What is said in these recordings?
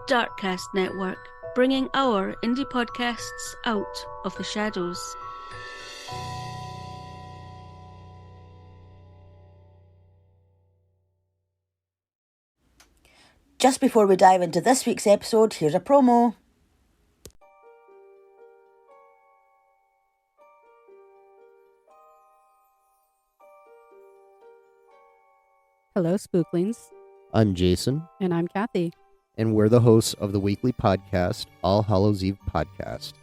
Darkcast Network, bringing our indie podcasts out of the shadows. Just before we dive into this week's episode, here's a promo. Hello, Spooklings. I'm Jason, And I'm Kathy. and we're the hosts of the weekly podcast, All Hallows Eve Podcast.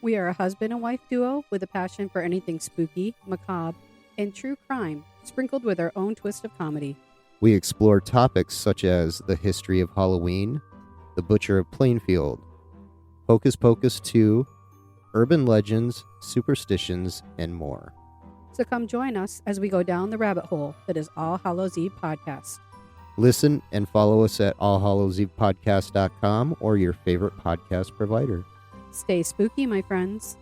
We are a husband and wife duo with a passion for anything spooky, macabre, and true crime, sprinkled with our own twist of comedy. We explore topics such as the history of Halloween, the Butcher of Plainfield, Hocus Pocus 2, urban legends, superstitions, and more. So come join us as we go down the rabbit hole that is All Hallows Eve Podcast. Listen and follow us at allhallowsevepodcast.com or your favorite podcast provider. Stay spooky, my friends.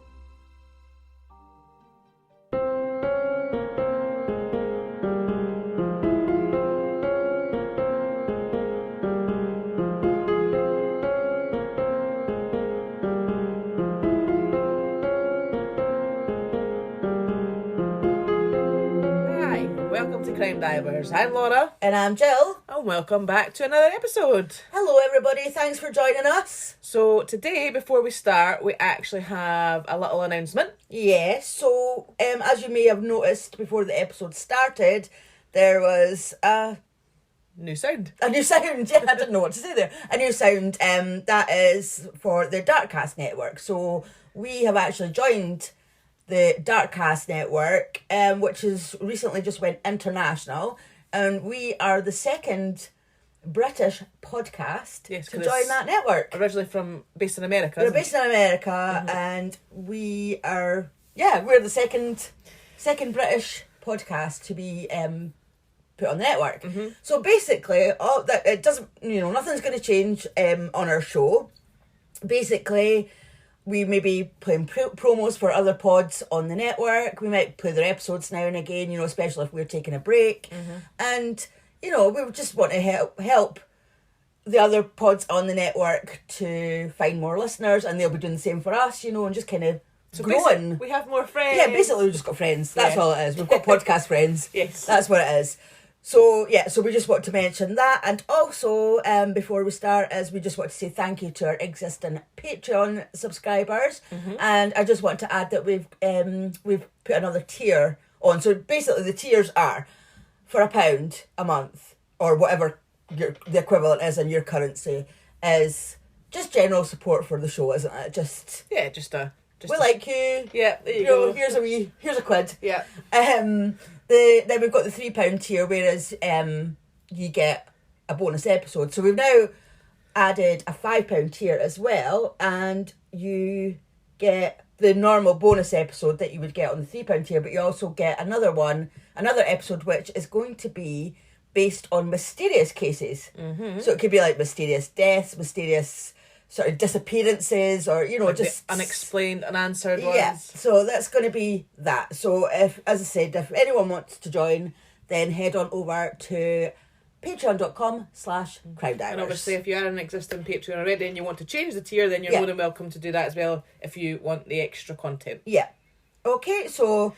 Hi, welcome to CrimeDivers. I'm Laura, And I'm Jill. and welcome back to another episode. Hello everybody, thanks for joining us. So today, before we start, we actually have a little announcement. Yes, so as you may have noticed before the episode started, there was a New sound. new sound. Yeah, I didn't know what to say there. A new sound that is for the Darkcast Network. So we have actually joined the Darkcast Network, which has recently just went international, and we are the second British podcast Yes, to 'cause join it's that network. Originally based in America. We're isn't it? based in America, and we are we're the second British podcast to be put on the network. So basically, all that it doesn't, nothing's going to change on our show. Basically, we may be playing promos for other pods on the network. We might play their episodes now and again, especially if we're taking a break. And, we just want to help the other pods on the network to find more listeners, and they'll be doing the same for us, and just kind of growing. We have more friends. Yeah, basically we've just got friends. That's Yeah. all it is. We've got podcast friends. Yes. That's what it is. So, so we just want to mention that. And also, before we start, we just want to say thank you to our existing Patreon subscribers. And I just want to add that we've put another tier on. So basically the tiers are for £1 a month, or whatever the equivalent is in your currency, is just general support for the show, isn't it? Just we like you. Yeah, there you go. Here's a quid. Yeah. Then we've got the £3 tier, whereas you get a bonus episode. So we've now added a £5 tier as well, and you get the normal bonus episode that you would get on the £3 tier, but you also get another episode which is going to be based on mysterious cases. So it could be like mysterious deaths, mysterious sort of disappearances, or Like just the unexplained, unanswered ones. yeah, so that's going to be that. So if anyone wants to join, then head on over to patreon.com/CrimeDivers. And obviously, if you are an existing Patreon already and you want to change the tier, then you're Yeah. more than welcome to do that as well if you want the extra content. Yeah. Okay, so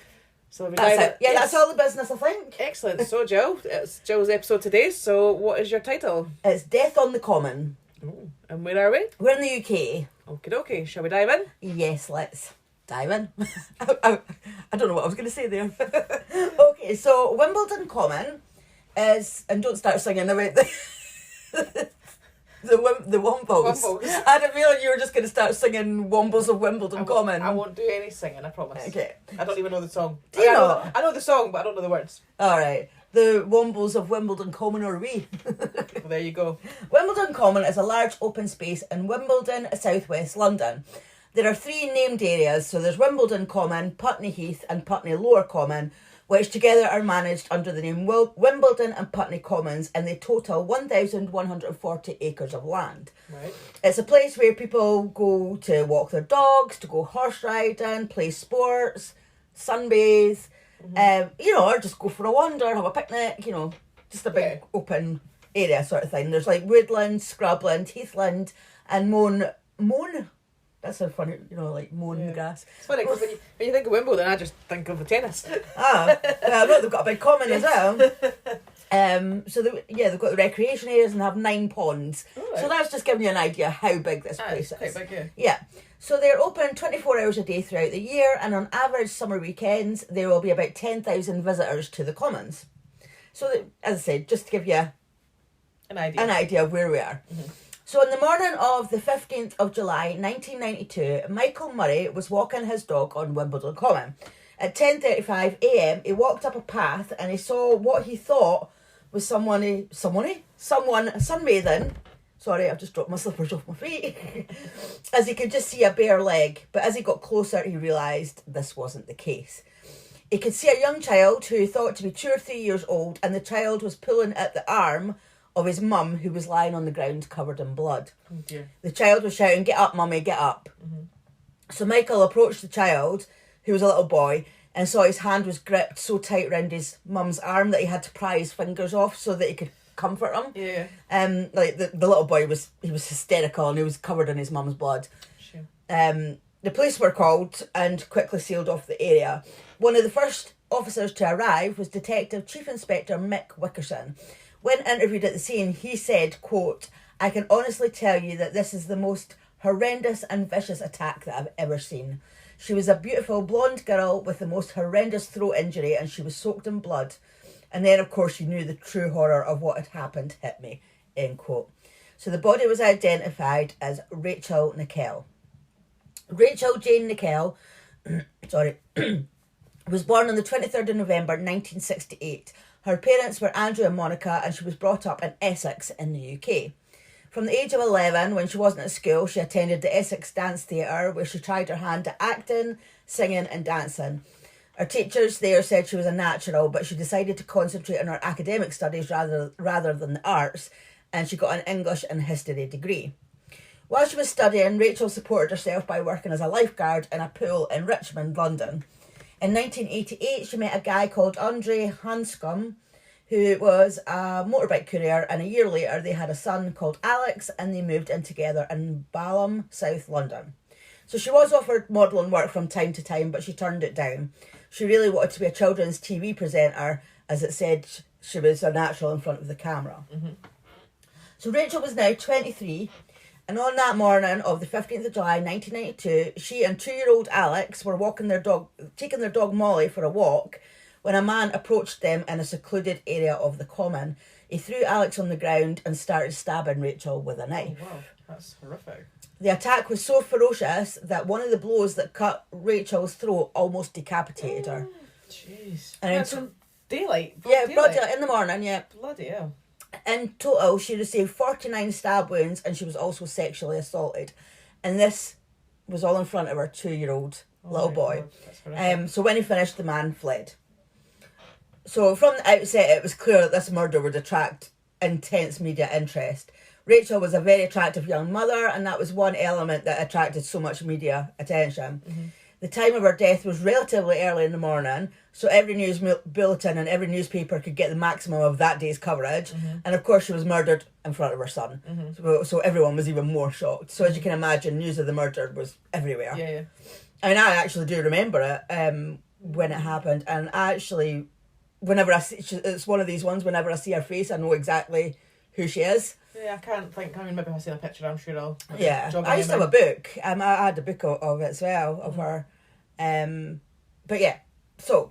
So we that's dive it. Yeah, Yes. that's all the business, I think. Excellent. So, Jill, it's Jill's episode today. So, what is your title? It's Death on the Common. Ooh. And where are we? We're in the UK. Okie dokie. Shall we dive in? Yes, let's dive in. I don't know what I was going to say there. Okay, so Wimbledon Common is, and don't start singing about the Wombles. Wombles. I had a feeling you were just going to start singing Wombles of Wimbledon Common. I won't do any singing, I promise. Okay. I don't even know the song. Do you I know not? I know the song, but I don't know the words. All right. The Wombles of Wimbledon Common are we? Well, there you go. Wimbledon Common is a large open space in Wimbledon, southwest London. There are 3 named areas, so there's Wimbledon Common, Putney Heath and Putney Lower Common, which together are managed under the name Wimbledon and Putney Commons, and they total 1,140 acres of land. Right. It's a place where people go to walk their dogs, to go horse riding, play sports, sunbathe, or just go for a wander, have a picnic, just a big open area sort of thing. There's like woodland, scrubland, heathland, and mown. That's so funny, like mowing the grass. It's funny because when you think of Wimbledon, I just think of the tennis. Well, they've got a big common as well. So they've got the recreation areas and have 9 ponds. Right. So that's just giving you an idea how big this place is. Quite big, yeah. Yeah. So they're open 24 hours a day throughout the year, and on average summer weekends there will be about 10,000 visitors to the commons. So as I said, just to give you an idea of where we are. Mm-hmm. So on the morning of the 15th of July 1992, Michael Murray was walking his dog on Wimbledon Common. At 10:35 a.m, he walked up a path and he saw what he thought was someone sunbathing. Sorry, I've just dropped my slippers off my feet. As he could just see a bare leg. But as he got closer, he realised this wasn't the case. He could see a young child who he thought to be 2 or 3 years old, and the child was pulling at the arm of his mum, who was lying on the ground covered in blood. Oh dear. The child was shouting, "Get up, mummy, get up." Mm-hmm. So Michael approached the child, who was a little boy, and saw his hand was gripped so tight around his mum's arm that he had to pry his fingers off so that he could comfort him. Yeah. Like the little boy was hysterical and he was covered in his mum's blood. Sure. The police were called and quickly sealed off the area. One of the first officers to arrive was Detective Chief Inspector Mick Wickerson. When interviewed at the scene, he said, quote, "I can honestly tell you that this is the most horrendous and vicious attack that I've ever seen. She was a beautiful blonde girl with the most horrendous throat injury and she was soaked in blood. And then, of course, you knew the true horror of what had happened hit me," end quote. So the body was identified as Rachel Nickell. Rachel Jane Nickell, was born on the 23rd of November 1968. Her parents were Andrew and Monica, and she was brought up in Essex in the UK. From the age of 11, when she wasn't at school, she attended the Essex Dance Theatre, where she tried her hand at acting, singing and dancing. Her teachers there said she was a natural, but she decided to concentrate on her academic studies rather than the arts, and she got an English and history degree. While she was studying, Rachel supported herself by working as a lifeguard in a pool in Richmond, London. In 1988, she met a guy called Andre Hanscom, who was a motorbike courier, and a year later they had a son called Alex, and they moved in together in Balham, South London. So she was offered modelling work from time to time, but she turned it down. She really wanted to be a children's TV presenter, as it said she was a natural in front of the camera. Mm-hmm. So Rachel was now 23, and on that morning of the 15th of July 1992, she and 2-year-old Alex were taking their dog Molly for a walk, when a man approached them in a secluded area of the common. He threw Alex on the ground and started stabbing Rachel with a knife. Oh, wow, that's horrific. The attack was so ferocious that one of the blows that cut Rachel's throat almost decapitated her. Jeez. And that's in daylight. Broad daylight in the morning, yeah. Bloody hell. In total, she received 49 stab wounds, and she was also sexually assaulted. And this was all in front of her 2-year-old little boy. So when he finished, the man fled. So from the outset, it was clear that this murder would attract intense media interest. Rachel was a very attractive young mother, and that was one element that attracted so much media attention. Mm-hmm. The time of her death was relatively early in the morning, so every news bulletin and every newspaper could get the maximum of that day's coverage. Mm-hmm. And of course, she was murdered in front of her son. Mm-hmm. So everyone was even more shocked. So as you can imagine, news of the murder was everywhere. Yeah. I mean, I actually do remember it when it happened, and I actually, whenever I see, it's one of these ones, whenever I see her face, I know exactly who she is. Yeah, I can't think. I mean, maybe if I see a picture, I'm sure I'll. Yeah, I used to have a book. I had a book of it as well, of her. But yeah, so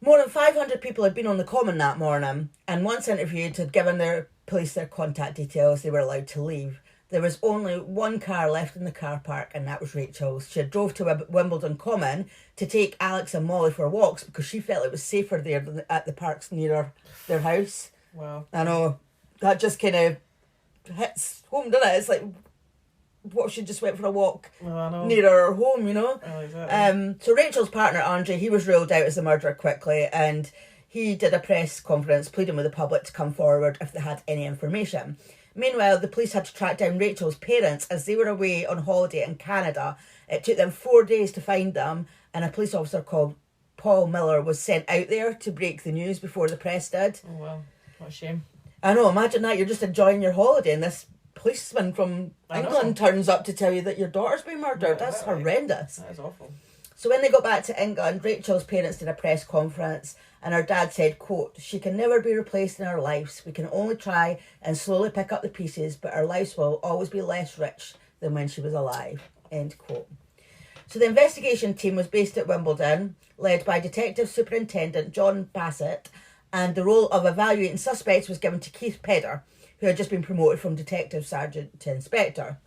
more than 500 people had been on the common that morning, and once interviewed had given their police their contact details. They were allowed to leave. There was only one car left in the car park, and that was Rachel's. She had drove to Wimbledon Common to take Alex and Molly for walks because she felt it was safer there than at the parks near their house. Wow. I know. That just kind of hits home, doesn't it? It's like, what if she just went for a walk near her home, you know? Oh, exactly. So Rachel's partner, Andre, he was ruled out as the murderer quickly, and he did a press conference pleading with the public to come forward if they had any information. Meanwhile, the police had to track down Rachel's parents as they were away on holiday in Canada. It took them 4 days to find them, and a police officer called Paul Miller was sent out there to break the news before the press did. Oh, wow. What a shame. I know, imagine that, you're just enjoying your holiday and this policeman from England turns up to tell you that your daughter's been murdered. That's horrendous. That is awful. So when they got back to England, Rachel's parents did a press conference and her dad said, quote, "She can never be replaced in our lives. We can only try and slowly pick up the pieces, but our lives will always be less rich than when she was alive," end quote. So the investigation team was based at Wimbledon, led by Detective Superintendent John Bassett, and the role of evaluating suspects was given to Keith Pedder, who had just been promoted from detective sergeant to inspector.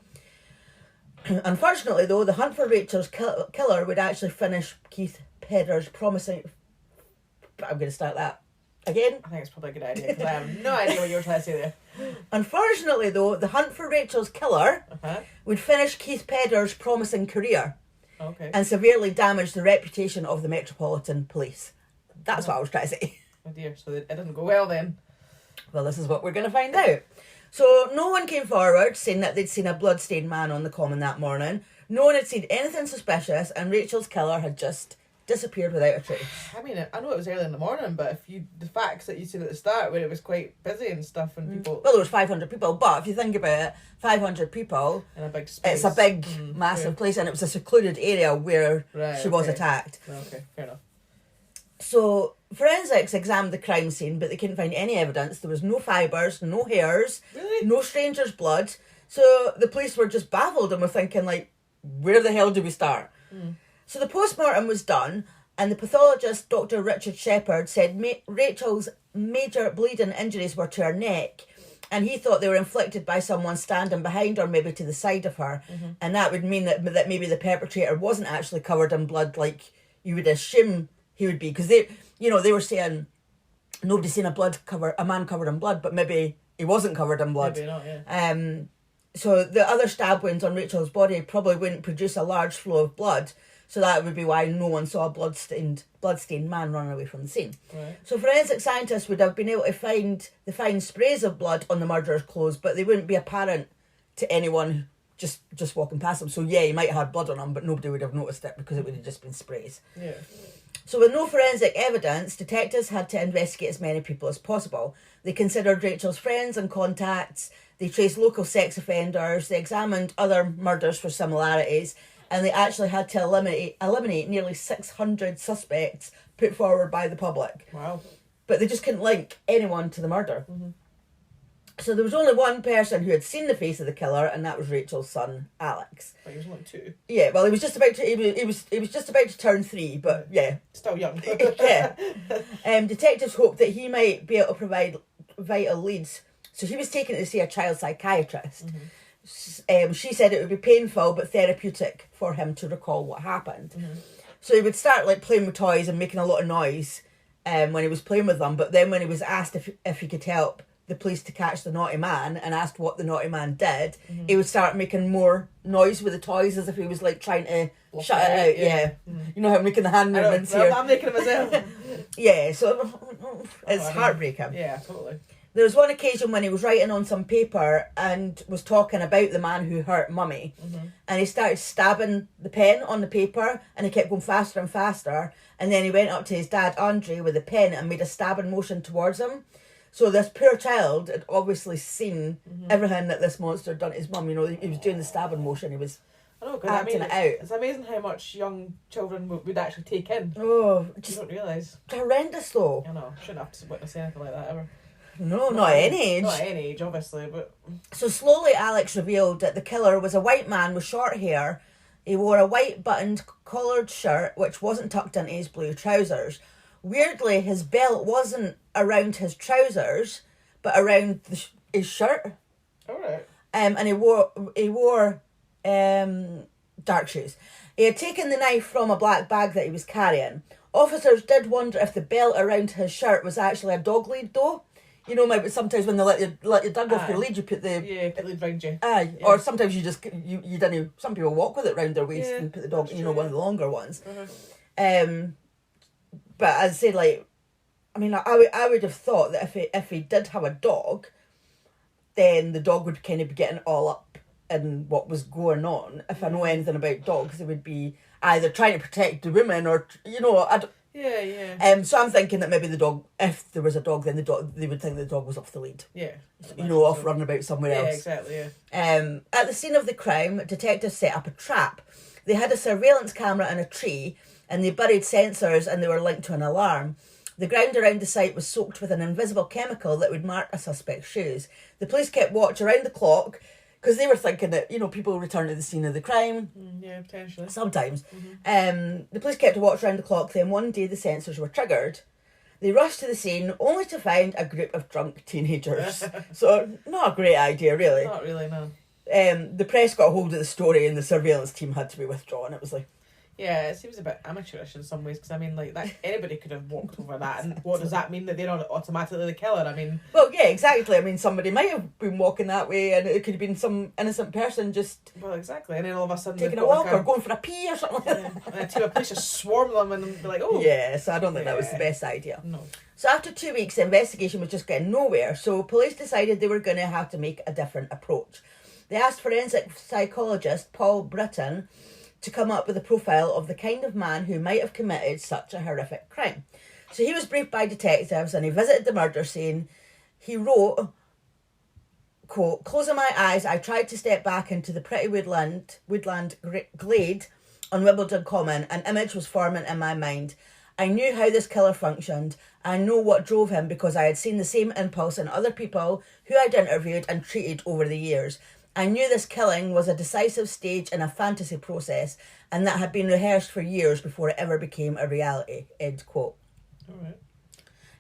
Unfortunately, though, the hunt for Rachel's killer would actually finish Keith Pedder's promising... I'm going to start that again. I think it's probably a good idea, because I have no idea what you were trying to say there. Unfortunately, though, the hunt for Rachel's killer would finish Keith Pedder's promising career and severely damage the reputation of the Metropolitan Police. That's what I was trying to say. Oh dear, so it didn't go well then. Well, this is what we're going to find out. So no one came forward saying that they'd seen a blood-stained man on the common that morning. No one had seen anything suspicious, and Rachel's killer had just disappeared without a trace. I mean, I know it was early in the morning, but the facts that you said at the start, where it was quite busy and stuff, and people... Well, there was 500 people, but if you think about it, 500 people... In a big space. It's a big, massive place, and it was a secluded area where she was attacked. Okay, fair enough. So, forensics examined the crime scene, but they couldn't find any evidence. There was no fibres, no hairs, no stranger's blood. So, the police were just baffled and were thinking, like, where the hell do we start? So, the post-mortem was done, and the pathologist, Dr. Richard Shepherd, said Rachel's major bleeding injuries were to her neck, and he thought they were inflicted by someone standing behind her, maybe to the side of her, and that would mean that maybe the perpetrator wasn't actually covered in blood like you would assume he would be, because they were saying nobody's seen a man covered in blood, but maybe he wasn't covered in blood. Maybe not, yeah. So the other stab wounds on Rachel's body probably wouldn't produce a large flow of blood, so that would be why no one saw a blood-stained man running away from the scene. Right. So forensic scientists would have been able to find the fine sprays of blood on the murderer's clothes, but they wouldn't be apparent to anyone just walking past them. So yeah, he might have had blood on him, but nobody would have noticed it because it would have just been sprays. Yeah. So with no forensic evidence, detectives had to investigate as many people as possible. They considered Rachel's friends and contacts, they traced local sex offenders, they examined other murders for similarities, and they actually had to eliminate nearly 600 suspects put forward by the public. Wow. But they just couldn't link anyone to the murder. So there was only one person who had seen the face of the killer, and that was Rachel's son, Alex. But he was only 2. Yeah, well, he was just about to. He was just about to turn 3, but yeah, Still young. yeah. Detectives hoped that he might be able to provide vital leads. So he was taken to see a child psychiatrist. She said it would be painful but therapeutic for him to recall what happened. So he would start like playing with toys and making a lot of noise when he was playing with them. But then when he was asked if he could help the police to catch the naughty man and asked what the naughty man did, he would start making more noise with the toys as if he was like trying to shut it out. Yeah. You know how I'm making the hand movements here? I'm making it myself. Yeah, so it's heartbreaking. Yeah, totally. There was one occasion when he was writing on some paper and was talking about the man who hurt Mummy, and he started stabbing the pen on the paper, and he kept going faster and faster, and then he went up to his dad Andre with the pen and made a stabbing motion towards him. So this poor child had obviously seen everything that this monster had done to his mum. You know, he was doing the stabbing motion, he was acting it out. It's amazing how much young children would actually take in. Oh, You don't realise. horrendous though. I know, shouldn't have to witness anything like that ever. No, not at any age. Not at any age, obviously, but... So slowly Alex revealed that the killer was a white man with short hair. He wore a white buttoned collared shirt which wasn't tucked into his blue trousers. Weirdly, his belt wasn't around his trousers, but around his shirt. Alright. And he wore dark shoes. He had taken the knife from a black bag that he was carrying. Officers did wonder if the belt around his shirt was actually a dog lead, though. You know, maybe sometimes when they let your dog off your lead, you put the... Yeah, put the lead round you. Aye, Yeah. or sometimes you just... You didn't... Some people walk with it round their waist and put the dog... that's You know, true. one of the longer ones. But as I say, like... I mean, I would have thought that if he did have a dog, then the dog would kind of be getting all up in what was going on. If I know anything about dogs, it would be either trying to protect the women or, you know... Yeah. So I'm thinking that maybe the dog, if there was a dog, then they would think the dog was off the lead. Yeah. Off running about somewhere else. Yeah, exactly, yeah. At the scene of the crime, detectives set up a trap. They had a surveillance camera in a tree, and they buried sensors, and they were linked to an alarm. The ground around the site was soaked with an invisible chemical that would mark a suspect's shoes. The police kept watch around the clock, because they were thinking that, people return to the scene of the crime. Yeah, potentially. Sometimes. The police kept a watch around the clock, then one day the sensors were triggered. They rushed to the scene, only to find a group of drunk teenagers. So, not a great idea, really. Not really, no. The press got hold of the story and the surveillance team had to be withdrawn. It was like... Yeah, it seems a bit amateurish in some ways, because, that anybody could have walked over that, and what does that mean, that they're not automatically the killer? Well, yeah, exactly. Somebody might have been walking that way, and it could have been some innocent person just... Well, exactly, and then all of a sudden... Taking a walk or going for a pee or something like that. And a team of police just swarm them and be like, oh... Yeah, so I don't think that was the best idea. No. So after 2 weeks, the investigation was just getting nowhere, so police decided they were going to have to make a different approach. They asked forensic psychologist Paul Britton to come up with a profile of the kind of man who might have committed such a horrific crime. So he was briefed by detectives and he visited the murder scene. He wrote, quote, "Closing my eyes, I tried to step back into the pretty woodland glade on Wimbledon Common. An image was forming in my mind. I knew how this killer functioned. I know what drove him because I had seen the same impulse in other people who I'd interviewed and treated over the years. I knew this killing was a decisive stage in a fantasy process and that had been rehearsed for years before it ever became a reality," end quote. All right.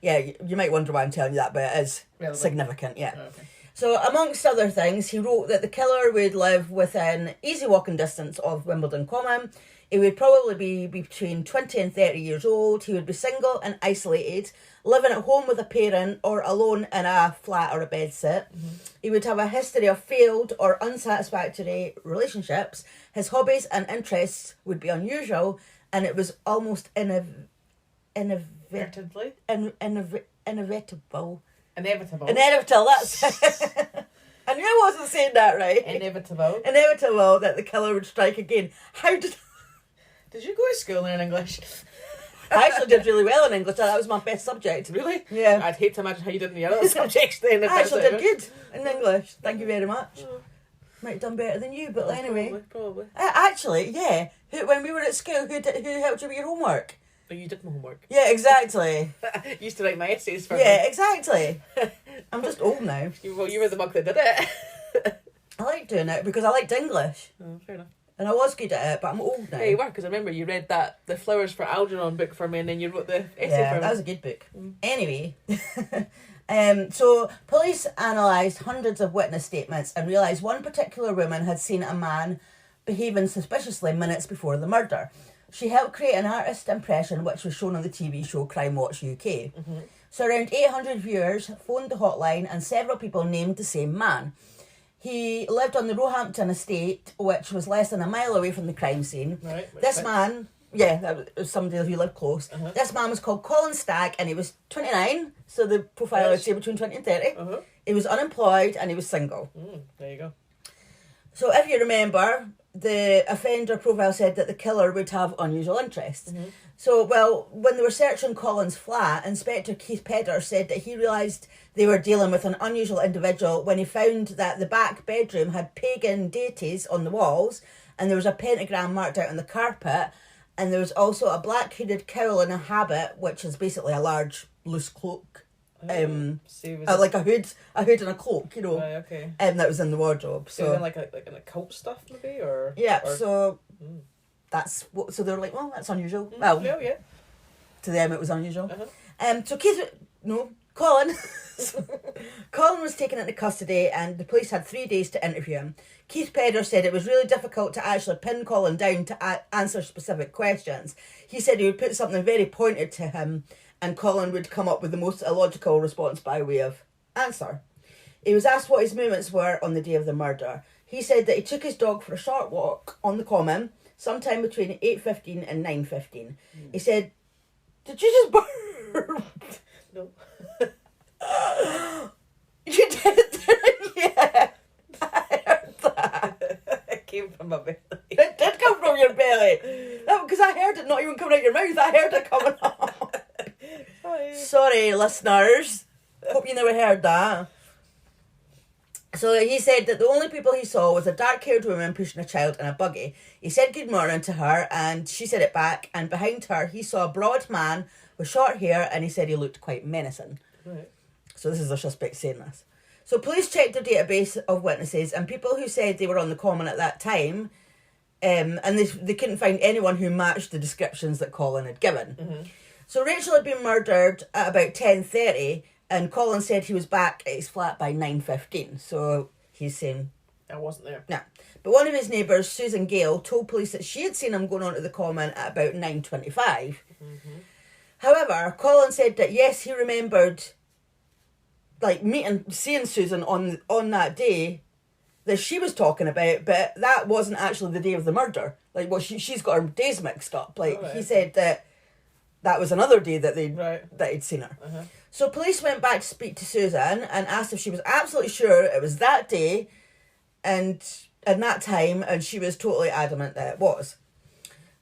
Yeah, you might wonder why I'm telling you that, but it is Relevant. significant, yeah. Oh, okay. So, amongst other things, he wrote that the killer would live within easy walking distance of Wimbledon Common. He would probably be between 20 and 30 years old. He would be single and isolated, living at home with a parent or alone in a flat or a bedsit. He would have a history of failed or unsatisfactory relationships. His hobbies and interests would be unusual, and it was almost inevitable. Inevitable, that's it. I knew I wasn't saying that right. Inevitable that the killer would strike again. Did you go to school in English? I actually did really well in English. That was my best subject. Really? Yeah. I'd hate to imagine how you did in the other subjects then. I actually did good in English. Thank you very much. Might have done better than you, but anyway. Probably. Actually, yeah. When we were at school, who helped you with your homework? Oh, you did my homework. Yeah, exactly. I used to write my essays for me. Yeah, exactly. I'm just old now. You were the mug that did it. I like doing it because I liked English. Oh, fair enough. And I was good at it, but I'm old now. Yeah, you were, because I remember you read the Flowers for Algernon book for me, and then you wrote the essay for me. That was a good book. Anyway, so police analysed hundreds of witness statements and realised one particular woman had seen a man behaving suspiciously minutes before the murder. She helped create an artist impression which was shown on the TV show Crime Watch UK. So around 800 viewers phoned the hotline and several people named the same man. He lived on the Roehampton estate, which was less than a mile away from the crime scene. Right. This man, that was somebody who lived close. This man was called Colin Stagg and he was 29, so the profile I'd say between 20 and 30. He was unemployed and he was single. There you go. So if you remember, the offender profile said that the killer would have unusual interests. So, when they were searching Colin's flat, Inspector Keith Pedder said that he realised they were dealing with an unusual individual when he found that the back bedroom had pagan deities on the walls and there was a pentagram marked out on the carpet, and there was also a black hooded cowl and a habit, which is basically a large loose cloak. Like a hood and a cloak, Right, okay. That was in the wardrobe. So like an occult stuff maybe, or that's what. So they were like, well, that's unusual. Well, yeah. To them it was unusual. So Colin. Colin was taken into custody and the police had 3 days to interview him. Keith Pedder said it was really difficult to actually pin Colin down to answer specific questions. He said he would put something very pointed to him and Colin would come up with the most illogical response by way of answer. He was asked what his movements were on the day of the murder. He said that he took his dog for a short walk on the common sometime between 8:15 and 9:15. He said, "Did you just burp?" No. You did? Yeah. I heard that. It came from my belly. It did come from your belly. Because I heard it not even coming out your mouth. I heard it coming off. Sorry, listeners. Hope you never heard that. So he said that the only people he saw was a dark-haired woman pushing a child in a buggy. He said good morning to her, and she said it back, and behind her he saw a broad man with short hair, and he said he looked quite menacing. Right. So this is the suspect saying this. So police checked their database of witnesses and people who said they were on the common at that time, and they couldn't find anyone who matched the descriptions that Colin had given. Mm-hmm. So Rachel had been murdered at about 10:30, and Colin said he was back at his flat by 9:15. So he's saying... I wasn't there. No. But one of his neighbours, Susan Gale, told police that she had seen him going onto the common at about 9:25. Mm-hmm. However, Colin said that yes, he remembered seeing Susan on that day that she was talking about, but that wasn't actually the day of the murder. She's got her days mixed up. He said that was another day that he'd seen her. Uh-huh. So police went back to speak to Susan and asked if she was absolutely sure it was that day and that time, and she was totally adamant that it was.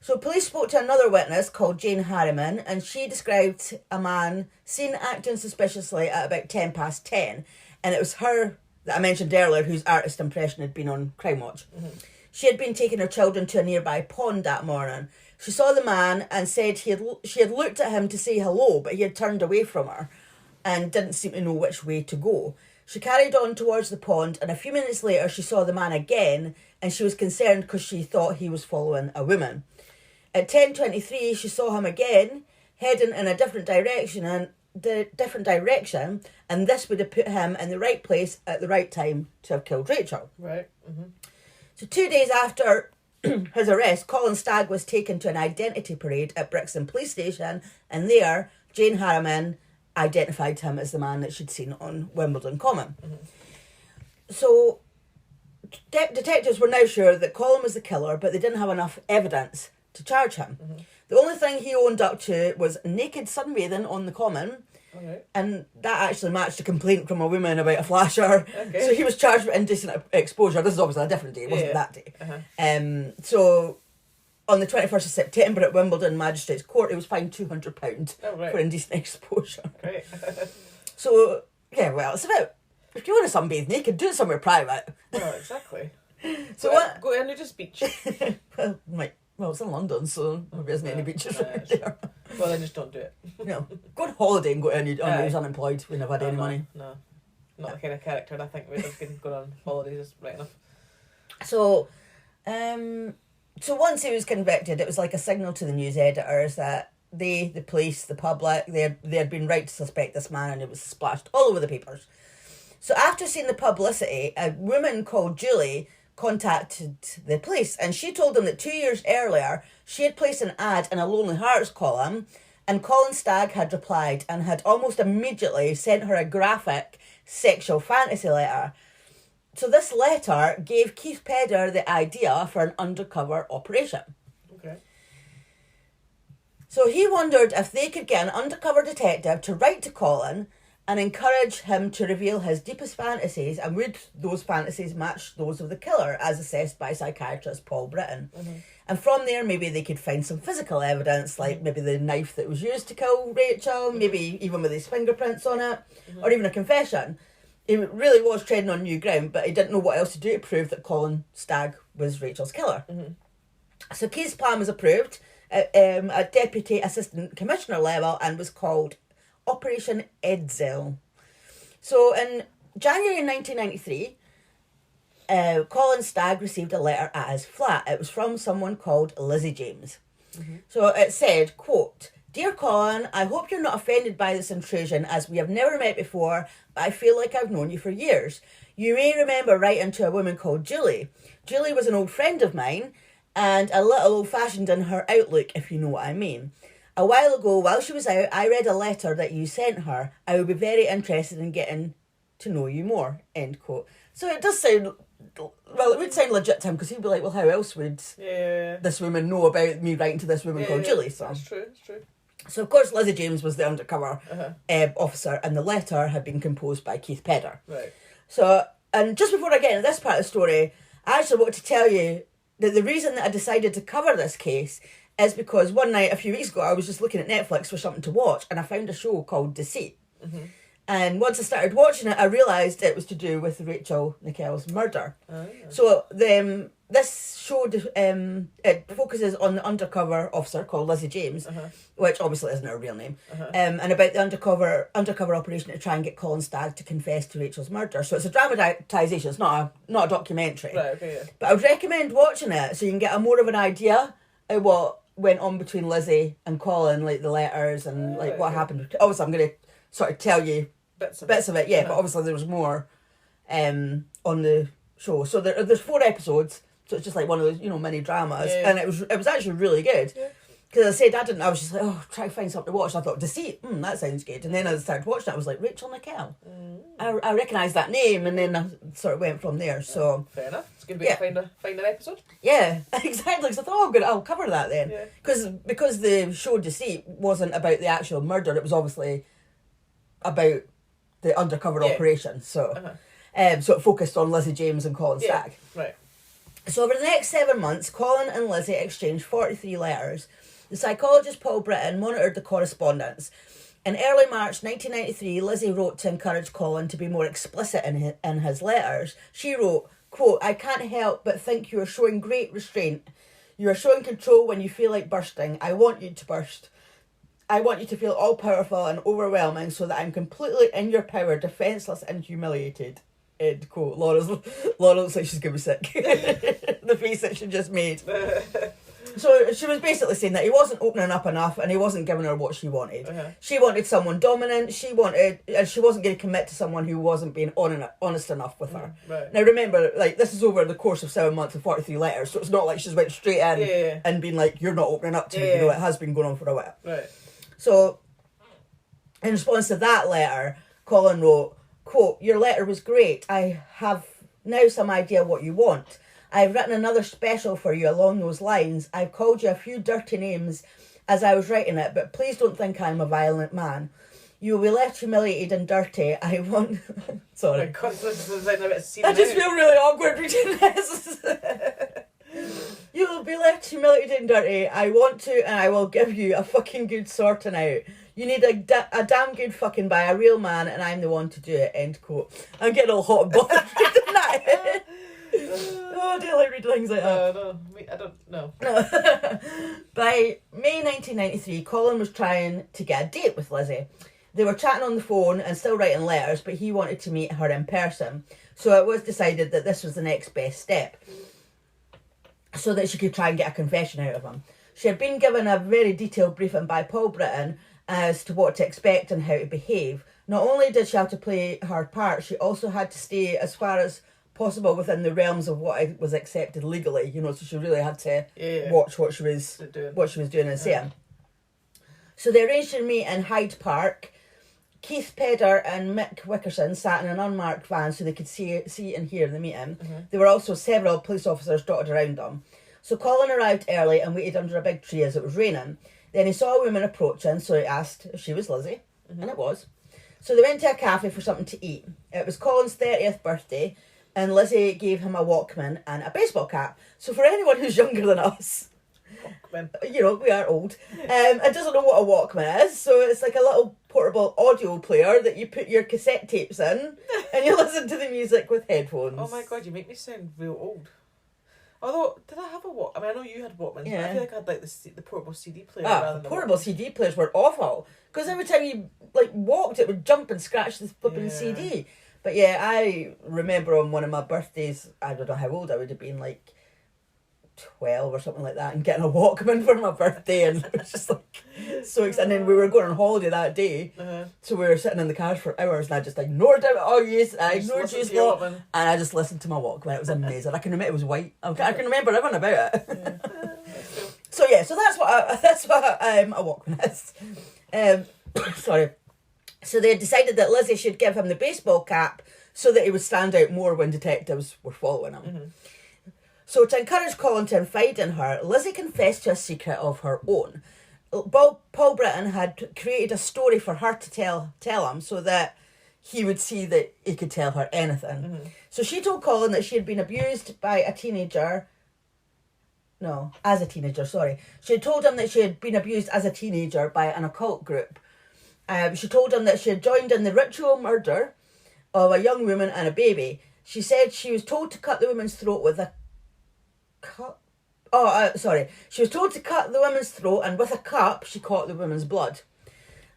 So police spoke to another witness called Jane Harriman, and she described a man seen acting suspiciously at about 10:10, and it was her that I mentioned earlier whose artist impression had been on Crime Watch. Mm-hmm. She had been taking her children to a nearby pond that morning. She saw the man and said she had looked at him to say hello, but he had turned away from her and didn't seem to know which way to go. She carried on towards the pond, and a few minutes later she saw the man again, and she was concerned because she thought he was following a woman. At 10:23, she saw him again, heading in a different direction, and this would have put him in the right place at the right time to have killed Rachel. Right. Mm-hmm. So 2 days after his arrest, Colin Stagg was taken to an identity parade at Brixton Police Station, and there, Jane Harriman identified him as the man that she'd seen on Wimbledon Common. Mm-hmm. So detectives were now sure that Colin was the killer, but they didn't have enough evidence to charge him. Mm-hmm. The only thing he owned up to was naked sunbathing on the common, and that actually matched a complaint from a woman about a flasher. Okay. So he was charged with indecent exposure. This is obviously a different day, it wasn't that day. Uh-huh. So on the 21st of September at Wimbledon Magistrates Court, he was fined £200 for indecent exposure. Great. So, yeah, well, it's about, if you want to sunbathe naked, do it somewhere private. Well, exactly. So go to a nudist beach. Well, it's in London, so maybe there isn't any beaches right there. Well, then just don't do it. No. Go on holiday and go to who's unemployed. We never had any money. No. Not the kind of character, and I think we've been going on holidays is right enough. So once he was convicted, it was like a signal to the news editors that the police, the public, they had been right to suspect this man, and it was splashed all over the papers. So after seeing the publicity, a woman called Julie contacted the police, and she told them that 2 years earlier she had placed an ad in a Lonely Hearts column, and Colin Stagg had replied and had almost immediately sent her a graphic sexual fantasy letter. So this letter gave Keith Pedder the idea for an undercover operation. Okay. So he wondered if they could get an undercover detective to write to Colin and encourage him to reveal his deepest fantasies, and would those fantasies match those of the killer, as assessed by psychiatrist Paul Britton. Mm-hmm. And from there, maybe they could find some physical evidence, like maybe the knife that was used to kill Rachel, maybe even with his fingerprints on it, or even a confession. He really was treading on new ground, but he didn't know what else to do to prove that Colin Stagg was Rachel's killer. Mm-hmm. So Keith's plan was approved at a Deputy Assistant Commissioner level and was called Operation Edsel. So in January 1993, Colin Stagg received a letter at his flat. It was from someone called Lizzie James. Mm-hmm. So it said, quote, "Dear Colin, I hope you're not offended by this intrusion, as we have never met before, but I feel like I've known you for years. You may remember writing to a woman called Julie. Julie was an old friend of mine, and a little old-fashioned in her outlook, if you know what I mean. A while ago, while she was out, I read a letter that you sent her. I would be very interested in getting to know you more," end quote. So it does sound, well, it would sound legit to him, because he'd be like, well, how else would this woman know about me writing to this woman called Julie? So that's true. So, of course, Lizzie James was the undercover officer, and the letter had been composed by Keith Pedder. Right. So, and just before I get into this part of the story, I actually want to tell you that the reason that I decided to cover this case is because one night a few weeks ago I was just looking at Netflix for something to watch, and I found a show called Deceit. And once I started watching it, I realised it was to do with Rachel Nickell's murder. So this show it focuses on the undercover officer called Lizzie James, which obviously isn't her real name, and about the undercover operation to try and get Colin Stagg to confess to Rachel's murder. So it's a dramatisation. It's not a documentary. Right. Okay. Yeah. But I would recommend watching it so you can get a more of an idea of what went on between Lizzie and Colin, like the letters and like what happened. Obviously, I'm going to sort of tell you bits of it, but obviously there was more on the show. So there's 4 episodes, so it's just like one of those, mini dramas, and it was actually really good. Because I was just like, try to find something to watch. And I thought, Deceit, that sounds good. And then as I started watching it, I was like, Rachel Nickell. I recognised that name, and then I sort of went from there. So fair enough. It's going to be to find an episode. Yeah, exactly. Because I thought, I'll cover that then. Because the show Deceit wasn't about the actual murder. It was obviously about the undercover operation. So, so it focused on Lizzie James and Colin Stagg. Right. So over the next 7 months, Colin and Lizzie exchanged 43 letters. The psychologist Paul Britton monitored the correspondence. In early March 1993, Lizzie wrote to encourage Colin to be more explicit in his letters. She wrote, quote, "I can't help but think you are showing great restraint. You are showing control when you feel like bursting. I want you to burst. I want you to feel all-powerful and overwhelming so that I'm completely in your power, defenceless and humiliated." End quote. Laura looks like she's going to be sick. The face that she just made. So she was basically saying that he wasn't opening up enough and he wasn't giving her what she wanted. She wanted someone dominant. She wasn't going to commit to someone who wasn't being honest enough with her. Right. Now remember, like, this is over the course of 7 months and 43 letters, so it's not like she's went straight in and been like, "You're not opening up to me." It has been going on for a while. Right. So in response to that letter, Colin wrote, quote, "Your letter was great. I have now some idea what you want. I've written another special for you along those lines. I've called you a few dirty names as I was writing it, but please don't think I'm a violent man. You will be left humiliated and dirty. I want..." Sorry. I just feel really awkward reading this. "You will be left humiliated and dirty. I want to, and I will give you a fucking good sorting out. You need a damn good fucking by a real man, and I'm the one to do it." End quote. I'm getting all hot and bothered reading that. I don't like reading things like that. No, I don't know. By May 1993, Colin was trying to get a date with Lizzie. They were chatting on the phone and still writing letters, but he wanted to meet her in person. So it was decided that this was the next best step, so that she could try and get a confession out of him. She had been given a very detailed briefing by Paul Britton as to what to expect and how to behave. Not only did she have to play her part, she also had to stay as far as possible within the realms of what was accepted legally, so she really had to watch what she was doing and saying. So they arranged to meet in Hyde Park. Keith Pedder and Mick Wickerson sat in an unmarked van so they could see and hear the meeting. There were also several police officers dotted around them. So Colin arrived early and waited under a big tree as it was raining. Then he saw a woman approaching, so he asked if she was Lizzie, and it was. So they went to a cafe for something to eat. It was Colin's 30th birthday, and Lizzie gave him a Walkman and a baseball cap. So for anyone who's younger than us, we are old, and doesn't know what a Walkman is, so it's like a little portable audio player that you put your cassette tapes in and you listen to the music with headphones. Oh my god, you make me sound real old. Although, did I have a Walkman? I mean, I know you had Walkmans, but I feel like I had like the portable CD player rather than portable CD players were awful, because every time you walked it would jump and scratch the flipping CD. But I remember on one of my birthdays, I don't know how old I would have been, like 12 or something like that, and getting a Walkman for my birthday, and it was just like so exciting. And then we were going on holiday that day, so we were sitting in the car for hours, and I just ignored it. I ignored you lot, and I just listened to my Walkman. It was amazing. I can remember it was white. I can remember everything about it. So that's what a Walkman is. Sorry. So they decided that Lizzie should give him the baseball cap so that he would stand out more when detectives were following him. So to encourage Colin to confide in her, Lizzie confessed to a secret of her own. Paul Britton had created a story for her to tell him so that he would see that he could tell her anything. So she told Colin that she had been abused by a teenager as a teenager, sorry. She had told him that she had been abused as a teenager by an occult group. She told him that she had joined in the ritual murder of a young woman and a baby. She said she was told to cut the woman's throat with a cup. She was told to cut the woman's throat, and with a cup, she caught the woman's blood.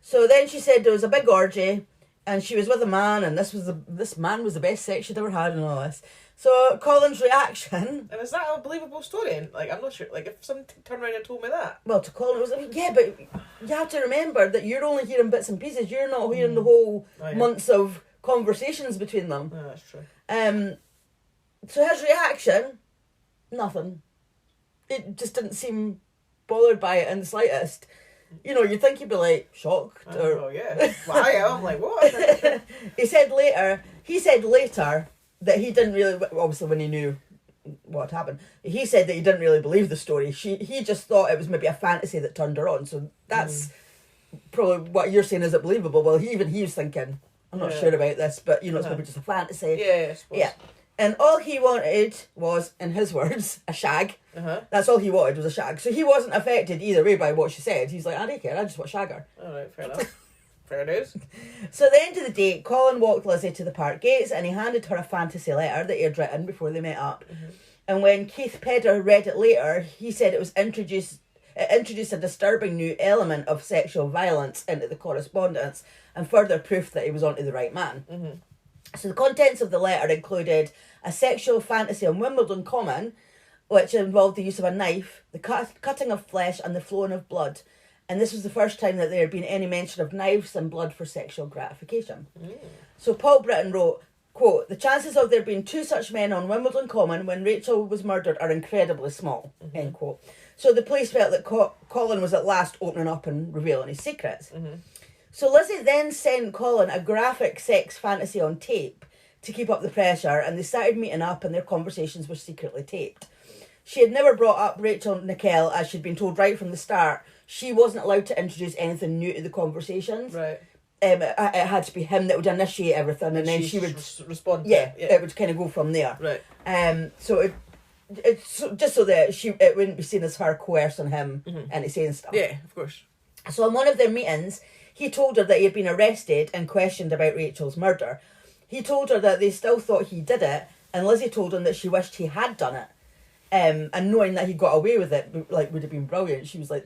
So then she said there was a big orgy, and she was with a man, and this man was the best sex she'd ever had and all this. So Colin's reaction... And is that a believable story? Like, I'm not sure. Like, if someone turned around and told me that... Well, to Colin, it was like, yeah, but you have to remember that you're only hearing bits and pieces. You're not hearing the whole months of conversations between them. Oh, that's true. So his reaction, nothing. It just didn't seem bothered by it in the slightest. You know, you'd think he'd be like shocked. Oh yeah. Well, I'm like, what? He said later that he didn't really, obviously when he knew what happened, he said that he didn't really believe the story. He just thought it was maybe a fantasy that turned her on. So that's probably what you're saying. Is it believable? Well, he was thinking, I'm not sure about this, but you know, it's maybe just a fantasy. Yeah, I suppose. Yeah. And all he wanted was, in his words, a shag. That's all he wanted, was a shag. So he wasn't affected either way by what she said. He's like, I don't care, I just want shag her. Alright, fair enough. Fair news. So at the end of the day, Colin walked Lizzie to the park gates and he handed her a fantasy letter that he had written before they met up. And when Keith Pedder read it later, he said it introduced a disturbing new element of sexual violence into the correspondence and further proof that he was onto the right man. So the contents of the letter included a sexual fantasy on Wimbledon Common, which involved the use of a knife, the cutting of flesh and the flowing of blood. And this was the first time that there had been any mention of knives and blood for sexual gratification. So Paul Britton wrote, quote, "The chances of there being two such men on Wimbledon Common when Rachel was murdered are incredibly small," end quote. So the police felt that Colin was at last opening up and revealing his secrets. So Lizzie then sent Colin a graphic sex fantasy on tape to keep up the pressure, and they started meeting up and their conversations were secretly taped. She had never brought up Rachel Nickell, as she'd been told right from the start. She wasn't allowed to introduce anything new to the conversations. Right. It had to be him that would initiate everything, and then she would respond. Yeah, it would kind of go from there. Right. So it's just so that it wouldn't be seen as her coercing him into saying stuff. Yeah, of course. So in one of their meetings, he told her that he had been arrested and questioned about Rachel's murder. He told her that they still thought he did it, and Lizzie told him that she wished he had done it. And knowing that he got away with it, like, would have been brilliant. She was like,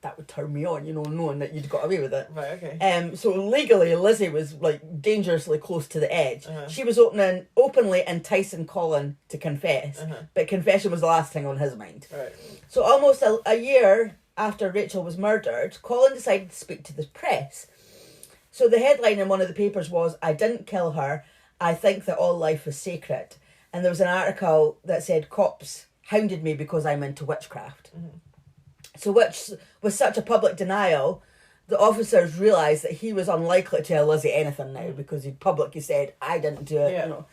that would turn me on, you know, knowing that you'd got away with it. Right, okay. So legally, Lizzie was, like, dangerously close to the edge. She was openly enticing Colin to confess, but confession was the last thing on his mind. Right. So almost a year after Rachel was murdered, Colin decided to speak to the press. So the headline in one of the papers was, "I didn't kill her. I think that all life is sacred." And there was an article that said, "Cops hounded me because I'm into witchcraft." So which was such a public denial, the officers realised that he was unlikely to tell Lizzie anything now because he'd publicly said, "I didn't do it." Yeah. You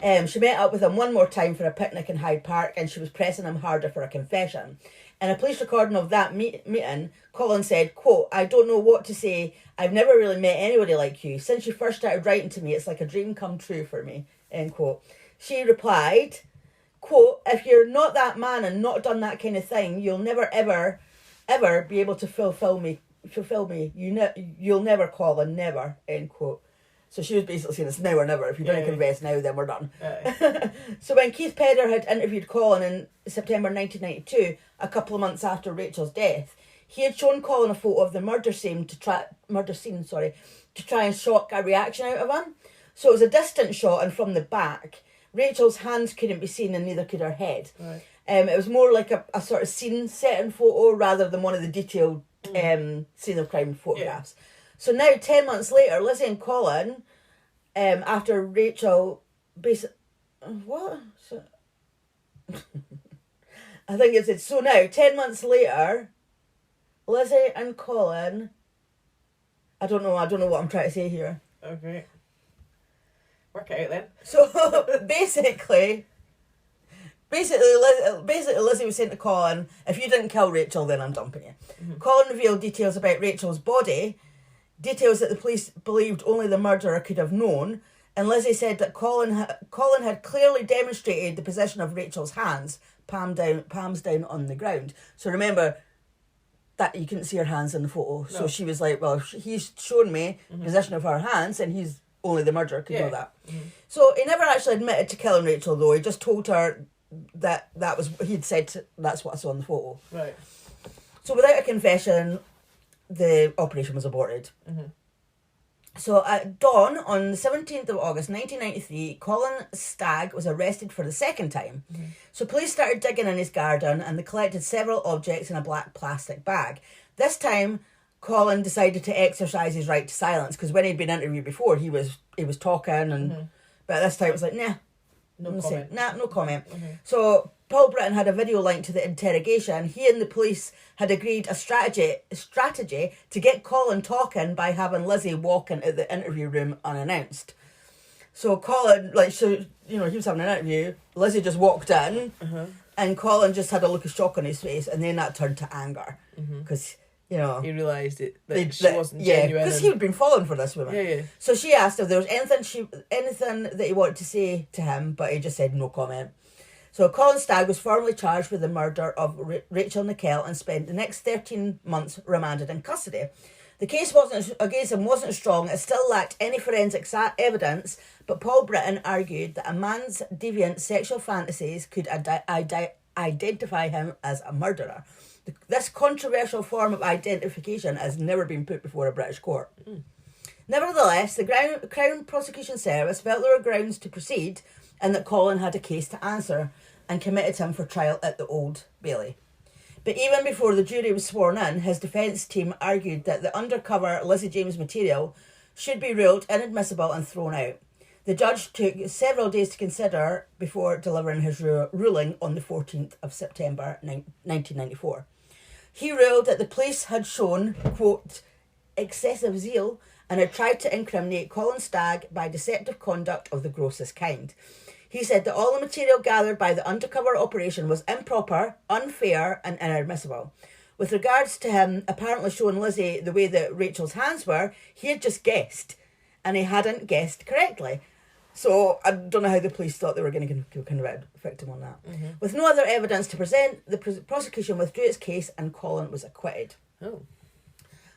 know. She met up with him one more time for a picnic in Hyde Park, and she was pressing him harder for a confession. In a police recording of that meeting, Colin said, quote, "I don't know what to say. I've never really met anybody like you. Since you first started writing to me, it's like a dream come true for me," end quote. She replied, quote, "If you're not that man and not done that kind of thing, you'll never, ever, ever be able to fulfill me. You'll never, Colin, never," end quote. So she was basically saying it's now or never. If you don't confess now, then we're done. So when Keith Pedder had interviewed Colin in September 1992, a couple of months after Rachel's death, he had shown Colin a photo of the murder scene to try and shock a reaction out of him. So it was a distant shot and from the back. Rachel's hands couldn't be seen and neither could her head. Right. It was more like a sort of scene setting photo rather than one of the detailed scene of crime photographs. So now 10 months later, Lizzie and Colin, after Rachel what? So, I think it's so now 10 months later, Lizzie and Colin, I don't know what I'm trying to say here. Okay. Work it out then. So basically Lizzie was saying to Colin, "If you didn't kill Rachel, then I'm dumping you." Colin revealed details about Rachel's body, details that the police believed only the murderer could have known, And Lizzie said that Colin had clearly demonstrated the position of Rachel's hands, palms down on the ground. So remember that you couldn't see her hands in the photo. No. So she was like, well, he's shown me the position of her hands, and he's only the murderer could know that. Mm-hmm. So he never actually admitted to killing Rachel, though. He just told her that was, he'd said that's what I saw in the photo. Right. So without a confession, the operation was aborted. Mm-hmm. So at dawn on the 17th of August 1993, Colin Stagg was arrested for the second time. Mm-hmm. So police started digging in his garden and they collected several objects in a black plastic bag. This time, Colin decided to exercise his right to silence, because when he'd been interviewed before, he was talking, and mm-hmm. but this time it was like, nah. No comment. No comment. Mm-hmm. So Paul Britton had a video linked to the interrogation. He and the police had agreed a strategy to get Colin talking by having Lizzie walk into the interview room unannounced. So Colin, he was having an interview. Lizzie just walked in, uh-huh. and Colin just had a look of shock on his face, and then that turned to anger because. He realised that she wasn't genuine. Because he'd been falling for this woman. Yeah. So she asked if there was anything that he wanted to say to him, but he just said no comment. So Colin Stagg was formally charged with the murder of Rachel Nickell and spent the next 13 months remanded in custody. The case against him wasn't strong. It still lacked any forensic evidence, but Paul Britton argued that a man's deviant sexual fantasies could identify him as a murderer. This controversial form of identification has never been put before a British court. Mm. Nevertheless, the Crown Prosecution Service felt there were grounds to proceed and that Colin had a case to answer and committed him for trial at the Old Bailey. But even before the jury was sworn in, his defence team argued that the undercover Lizzie James material should be ruled inadmissible and thrown out. The judge took several days to consider before delivering his ruling on the 14th of September 1994. He ruled that the police had shown, quote, excessive zeal and had tried to incriminate Colin Stagg by deceptive conduct of the grossest kind. He said that all the material gathered by the undercover operation was improper, unfair and inadmissible. With regards to him apparently showing Lizzie the way that Rachel's hands were, he had just guessed, and he hadn't guessed correctly. So I don't know how the police thought they were going to convict him on that. Mm-hmm. With no other evidence to present, the prosecution withdrew its case and Colin was acquitted. Oh.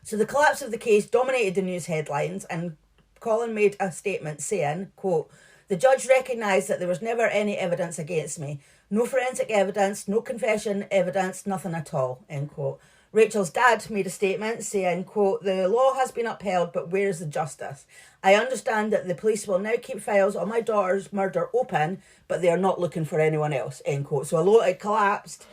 So the collapse of the case dominated the news headlines, and Colin made a statement saying, quote, "The judge recognised that there was never any evidence against me. No forensic evidence, no confession evidence, nothing at all," end quote. Rachel's dad made a statement saying, quote, "The law has been upheld, but where is the justice? I understand that the police will now keep files on my daughter's murder open, but they are not looking for anyone else," end quote. So although it collapsed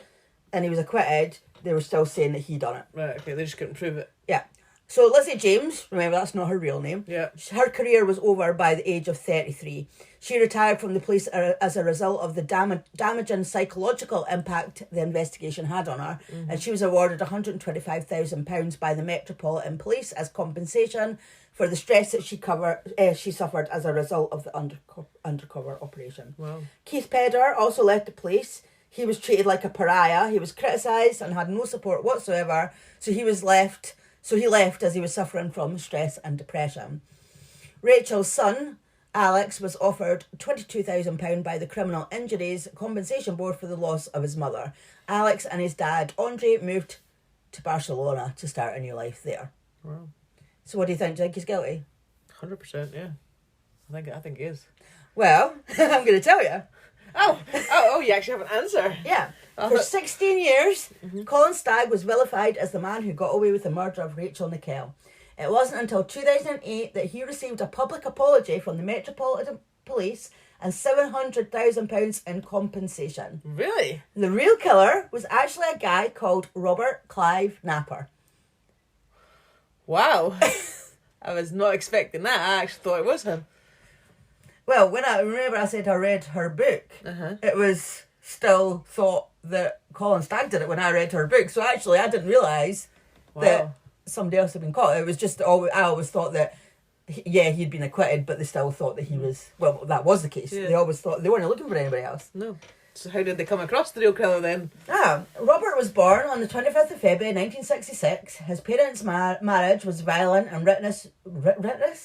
and he was acquitted, they were still saying that he done it. Right, okay, they just couldn't prove it. Yeah. So Lizzie James, remember that's not her real name. Yeah. Her career was over by the age of 33. She retired from the police as a result of the damaging psychological impact the investigation had on her. Mm-hmm. And she was awarded £125,000 by the Metropolitan Police as compensation for the stress that she suffered as a result of the undercover operation. Wow. Keith Pedder also left the police. He was treated like a pariah. He was criticised and had no support whatsoever. So he left as he was suffering from stress and depression. Rachel's son, Alex, was offered £22,000 by the Criminal Injuries Compensation Board for the loss of his mother. Alex and his dad, Andre, moved to Barcelona to start a new life there. Wow. So what do you think? Do you think he's guilty? 100%, yeah. I think he is. Well, I'm going to tell you. Oh, you actually have an answer. Yeah. For 16 years, Colin Stagg was vilified as the man who got away with the murder of Rachel Nickell. It wasn't until 2008 that he received a public apology from the Metropolitan Police and £700,000 in compensation. Really? The real killer was actually a guy called Robert Clive Napper. Wow. I was not expecting that. I actually thought it was him. Well, when I said I read her book, it was still thought that Colin Stagg did it when I read her book. So actually, I didn't realise that somebody else had been caught. It was just, I always thought that, he'd been acquitted, but they still thought that he was, well, that was the case. Yeah. They always thought they weren't looking for anybody else. No. So how did they come across the real killer then? Robert was born on the 25th of February 1966. His parents' marriage was violent and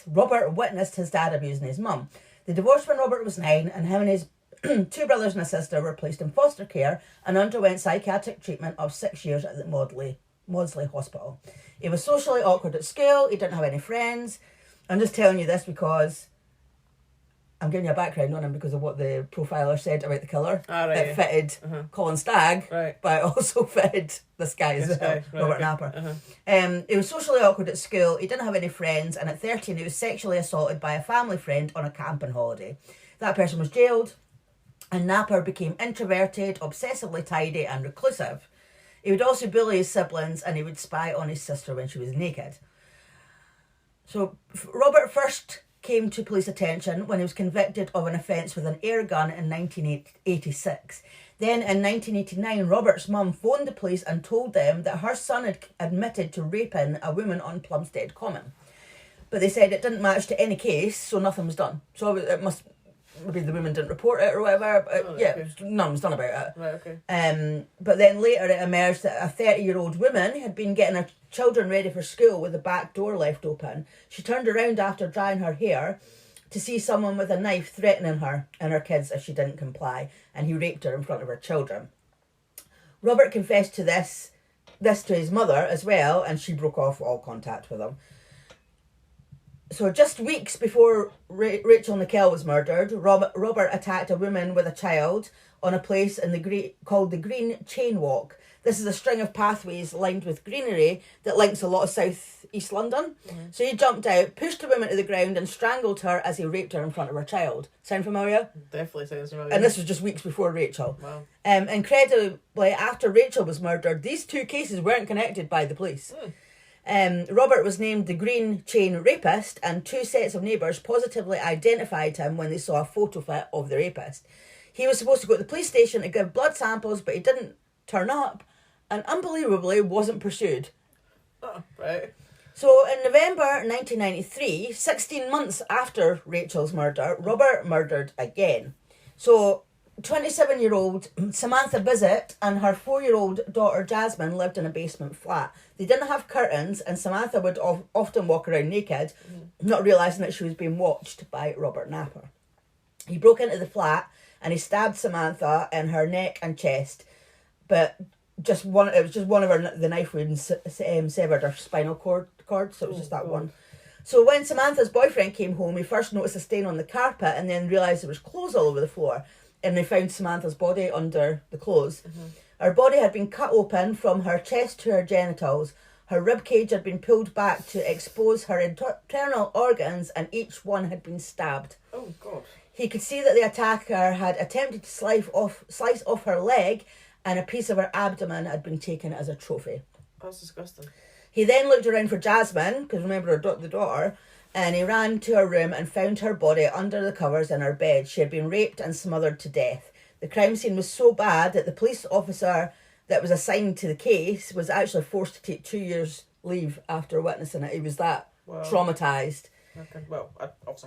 Robert witnessed his dad abusing his mum. They divorced when Robert was 9, and him and his 2 brothers and a sister were placed in foster care and underwent psychiatric treatment of 6 years at the Maudsley Hospital. He was socially awkward at school. He didn't have any friends. I'm just telling you this because I'm giving you a background on him because of what the profiler said about the killer. It fitted Colin Stagg, but it also fitted this guy as well, Robert Napper. He was socially awkward at school. He didn't have any friends, and at 13 he was sexually assaulted by a family friend on a camping holiday. That person was jailed, and Napper became introverted, obsessively tidy and reclusive. He would also bully his siblings, and he would spy on his sister when she was naked. So Robert first came to police attention when he was convicted of an offence with an air gun in 1986. Then in 1989, Robert's mum phoned the police and told them that her son had admitted to raping a woman on Wimbledon Common. But they said it didn't match to any case, so nothing was done. So it must... Maybe the woman didn't report it or whatever, but none was done about it. But then later it emerged that a 30-year-old woman had been getting her children ready for school with the back door left open. She turned around after drying her hair to see someone with a knife threatening her and her kids if she didn't comply, and he raped her in front of her children. Robert confessed to this to his mother as well, and she broke off all contact with him. So just weeks before Rachel Nickell was murdered, Robert attacked a woman with a child on a place in called the Green Chain Walk. This is a string of pathways lined with greenery that links a lot of South East London. So he jumped out, pushed the woman to the ground and strangled her as he raped her in front of her child. Sound familiar? Definitely sounds familiar. And this was just weeks before Rachel. Wow. Incredibly, after Rachel was murdered, these 2 cases weren't connected by the police. Robert was named the Green Chain Rapist, and 2 sets of neighbours positively identified him when they saw a photo fit of the rapist. He was supposed to go to the police station to give blood samples, but he didn't turn up, and unbelievably wasn't pursued. Oh, right. So in November 1993, 16 months after Rachel's murder, Robert murdered again. So 27-year-old Samantha Bissett and her 4-year-old daughter Jasmine lived in a basement flat. They didn't have curtains, and Samantha would often walk around naked, not realising that she was being watched by Robert Napper. He broke into the flat and he stabbed Samantha in her neck and chest, but it was just one of the knife wounds severed her spinal cord, so it was just that one. So when Samantha's boyfriend came home, he first noticed a stain on the carpet and then realised there was clothes all over the floor. And they found Samantha's body under the clothes. Her body had been cut open from her chest to her genitals. Her rib cage had been pulled back to expose her internal organs, and each one had been stabbed. Oh, God. He could see that the attacker had attempted to slice off her leg, and a piece of her abdomen had been taken as a trophy. That's disgusting. He then looked around for Jasmine, because remember the daughter, and he ran to her room and found her body under the covers in her bed. She had been raped and smothered to death. The crime scene was so bad that the police officer that was assigned to the case was actually forced to take 2 years leave after witnessing it. He was that traumatised. I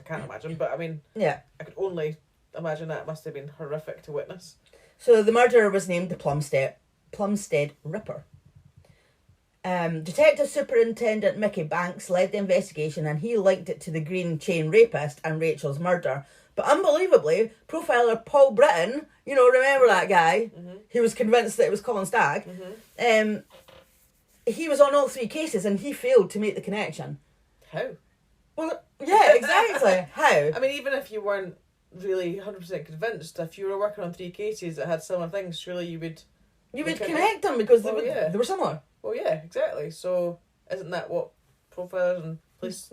can't imagine, but I mean, I could only imagine that it must have been horrific to witness. So the murderer was named the Plumstead Ripper. Detective Superintendent Mickey Banks led the investigation, and he linked it to the Green Chain Rapist and Rachel's murder. But unbelievably, profiler Paul Britton, remember that guy? He was convinced that it was Colin Stagg. He was on all 3 cases and he failed to make the connection. How? Well, yeah, exactly. How? I mean, even if you weren't really 100% convinced, if you were working on 3 cases that had similar things, surely you would... You would connect them because they were similar. Well, yeah, exactly. So, isn't that what profilers and police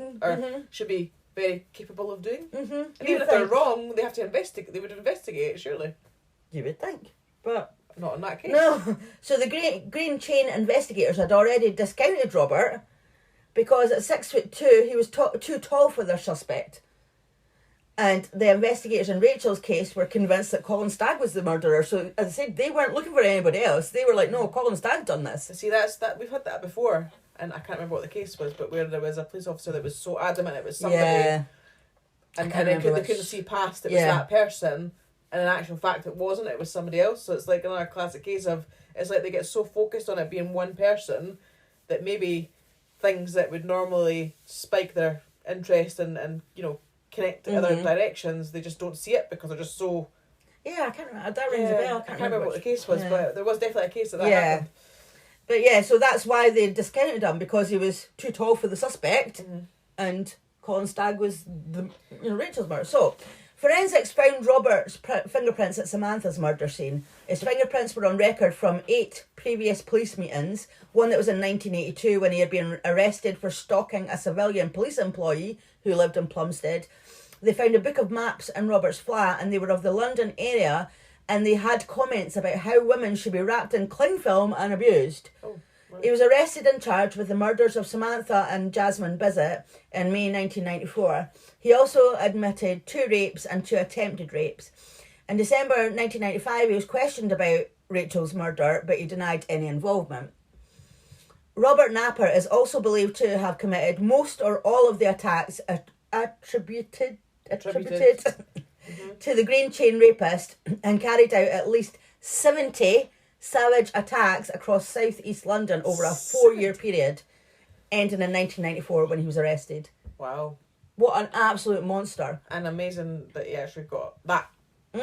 should be very capable of doing? And even if they're wrong, they have to investigate. They would investigate it, surely. You would think, but not in that case. No. So the Green Chain investigators had already discounted Robert because at 6'2" he was too tall for their suspect. And the investigators in Rachel's case were convinced that Colin Stagg was the murderer. So, as I said, they weren't looking for anybody else. They were like, no, Colin Stagg done this. See, that we've had that before. And I can't remember what the case was, but where there was a police officer that was so adamant it was somebody. Yeah. And they couldn't see past it was that person. And in actual fact, it wasn't. It was somebody else. So it's like another classic case of, it's like they get so focused on it being one person that maybe things that would normally spike their interest and connect to other directions, they just don't see it because they're just so... Yeah, I can't remember. That rings a bell. I can't remember what the case was, but there was definitely a case that happened. But yeah, so that's why they discounted him, because he was too tall for the suspect, and Colin Stagg was Rachel's murder. So, forensics found Robert's fingerprints at Samantha's murder scene. His fingerprints were on record from 8 previous police meetings, one that was in 1982 when he had been arrested for stalking a civilian police employee who lived in Plumstead. They found a book of maps in Robert's flat, and they were of the London area, and they had comments about how women should be wrapped in cling film and abused. Oh, right. He was arrested and charged with the murders of Samantha and Jasmine Bissett in May 1994. He also admitted 2 rapes and 2 attempted rapes. In December 1995, he was questioned about Rachel's murder, but he denied any involvement. Robert Napper is also believed to have committed most or all of the attacks attributed to the Green Chain Rapist, and carried out at least 70 savage attacks across South East London over a 4-year period, ending in 1994 when he was arrested. Wow. What an absolute monster. And amazing that he actually got that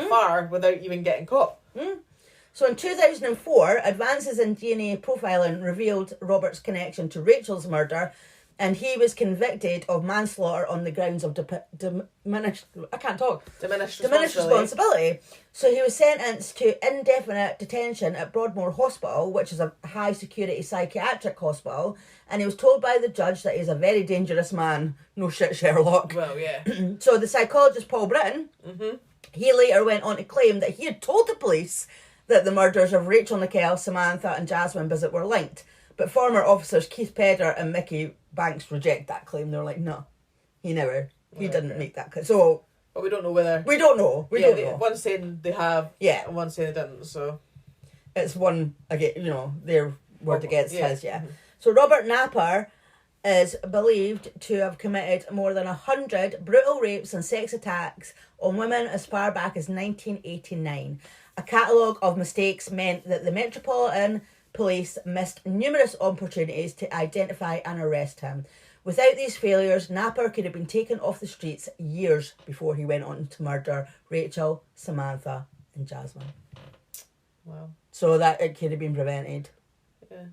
far without even getting caught. So in 2004, advances in DNA profiling revealed Robert's connection to Rachel's murder, and he was convicted of manslaughter on the grounds of diminished responsibility. So he was sentenced to indefinite detention at Broadmoor Hospital, which is a high security psychiatric hospital, and he was told by the judge that he's a very dangerous man. No shit, Sherlock. Well, yeah. So the psychologist Paul Britton, he later went on to claim that he had told the police that the murders of Rachel Nickell, Samantha and Jasmine Bissett were linked. But former officers Keith Pedder and Mickey Banks reject that claim. They were like, no, he didn't make that claim. So, but we don't know whether... We don't know. We don't know. One's saying they have, and one's saying they didn't, so... It's one, again, their word against his, So Robert Napper is believed to have committed more than 100 brutal rapes and sex attacks on women as far back as 1989. A catalogue of mistakes meant that the Metropolitan Police missed numerous opportunities to identify and arrest him. Without these failures, Napper could have been taken off the streets years before he went on to murder Rachel, Samantha and Jasmine. Wow. So that it could have been prevented. Yeah.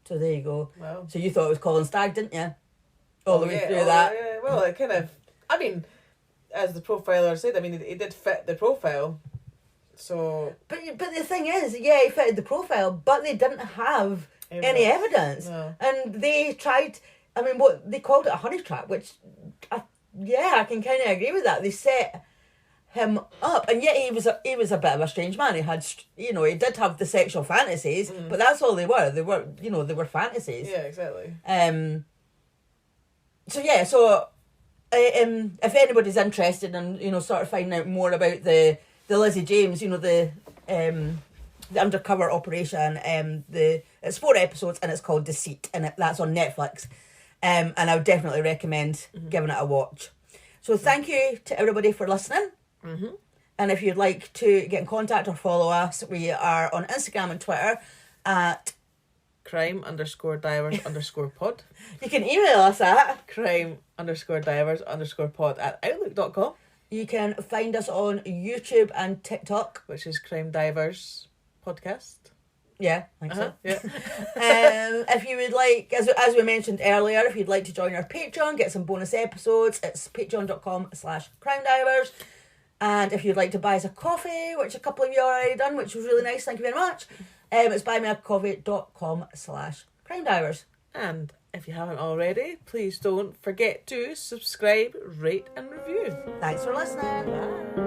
So there you go. Wow. So you thought it was Colin Stagg, didn't you? All the way through that. Yeah. Well, it kind of... I mean, as the profiler said, I mean, he did fit the profile. So... But the thing is, he fitted the profile, but they didn't have any evidence. No. And they tried... I mean, what they called it a honey trap, which... I can kind of agree with that. They set him up, and yet he was a bit of a strange man. He had, he did have the sexual fantasies, but that's all they were. They were fantasies. Yeah, exactly. So if anybody's interested in sort of finding out more about the Lizzie James, the undercover operation, it's 4 episodes and it's called Deceit, and that's on Netflix. And I would definitely recommend giving it a watch. So thank you to everybody for listening. Mm-hmm. And if you'd like to get in contact or follow us, we are on Instagram and Twitter at crime_divers_pod. You can email us at crime_divers_pod@outlook.com. You can find us on YouTube and TikTok, which is CrimeDivers Podcast. Yeah, I think so. Yeah. If you would like, as we mentioned earlier, if you'd like to join our Patreon, get some bonus episodes, it's patreon.com/CrimeDivers. And if you'd like to buy us a coffee, which a couple of you already done, which was really nice, thank you very much, it's buymeacoffee.com/CrimeDivers. And if you haven't already, please don't forget to subscribe, rate and review. Thanks for listening. Bye.